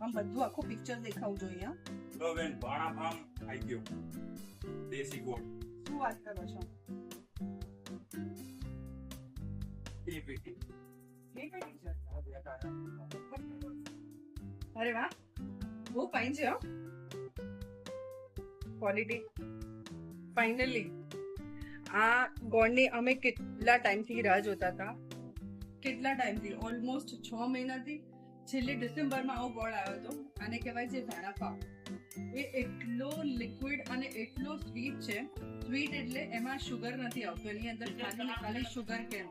આમ બધું આખું પિક્ચર દેખાવું જોઈએ. તો બેન ભાણા ફાર્મ આવી ગયો દેશી ગોળ. શું વાત કરો છો? એ પેટી અરે વાહ, બહુ ફાઇન છે. ક્વોલિટી ફાઇનલી આ ગોળની અમે કેટલા ટાઈમથી રાહ જોતા હતા. કેટલા ટાઈમથી, ઓલમોસ્ટ 6 મહિનાથી. છેલ્લે ડિસેમ્બરમાં આવો ગોળ આવ્યો હતો. આને કહેવાય છે ભાણા પાવ. એ એટલો લિક્વિડ અને એટલો સ્વીટ છે. સ્વીટ એટલે એમાં શુગર નથી આવતું, એની અંદર ખાલી શુગર કેમ.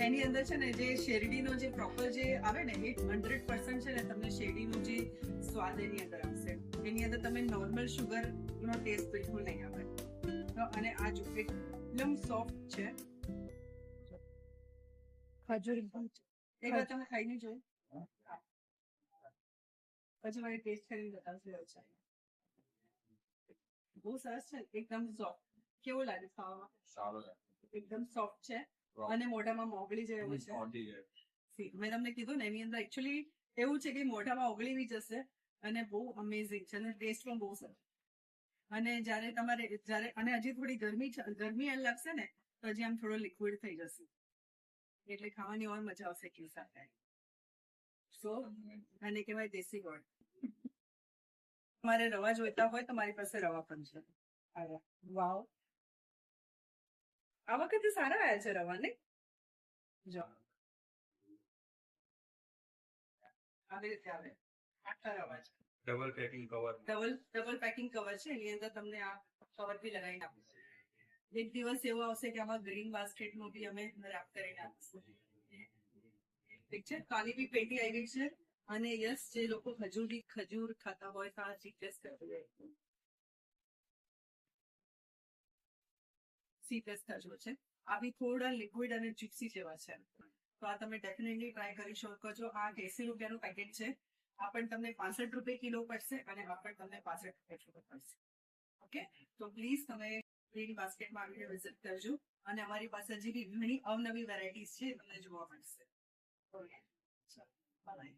એની અંદર છે ને જે શેરડીનો જે પ્રોપર જે આવે ને એ 100% છે ને તમને શેરડીનો જે સ્વાદ એની અંદર આવશે. એની અંદર તમે નોર્મલ શુગર નો ટેસ્ટ બિલકુલ નહીં આવે. અને આ જો એકદમ સોફ્ટ છે. ખજૂર એકદમ એક વાર તમે ખાઈને જોયું પછી મારી ટેસ્ટ કરીને બતાવશે. બહુ સરસ છે, એકદમ સોફ્ટ. કેવું લાગે ખાવામાં? સારો છે, એકદમ સોફ્ટ છે અને મોઢામાં મોગળી જેવું છે. મેં તમને કીધું ને એની અંદર એકચ્યુઅલી એવું છે કે મોઢામાં ઓગળી જશે અને બહુ અમેઝિંગ છે અને ટેસ્ટ પણ બહુ સરસ. અને જ્યારે અને હજી થોડી ગરમી લાગશે ને તો હજી આમ થોડો લિક્વિડ થઈ જશે એટલે ખાવાની ઓર મજા આવશે ઘી સાથે. સો આને કહેવાય દેશી ગોળ. તમારે રવા જોઈતા હોય તો મારી પાસે રવા પણ છે. વાવ, આ વખતે સારા આવ્યા છે રવા ને. જો આવી રીતે આવે, આખા રવા છે. ડબલ પેકિંગ કવર છે. એની અંદર તમને આ કવર બી લગાવીને આપીશું. એક દિવસ એવો આવશે કે આમાં ગ્રીન બાસ્કેટ નું બી અમે રેપ કરીને આપીશું. ઠીક છે, કાલી બી પેટી આવી ગઈ છે. અને યસ, જે લોકો ખજૂર ખાતા હોય તો આ સીટેસ્ટ ખજૂર છે. આ બી થોડા લિક્વિડ અને ચિપ્સી જેવા છે. તો આ તમે ડેફિનેટલી ટ્રાય કરી શકો છો. આ 80 રૂપિયાનું પેકેટ છે. આ પણ તમને 65 રૂપિયા કિલો પડશે અને આ પણ તમને 65 રૂપિયા કિલો પડશે. ઓકે, તો પ્લીઝ તમે ગ્રીન બાસ્કેટમાં આવીને વિઝિટ કરજો. અને અમારી પાસે હજી બી ઘણી અવનવી વેરાયટીઝ છે, તમને જોવા મળશે. ઓકે, ચાલો બાય.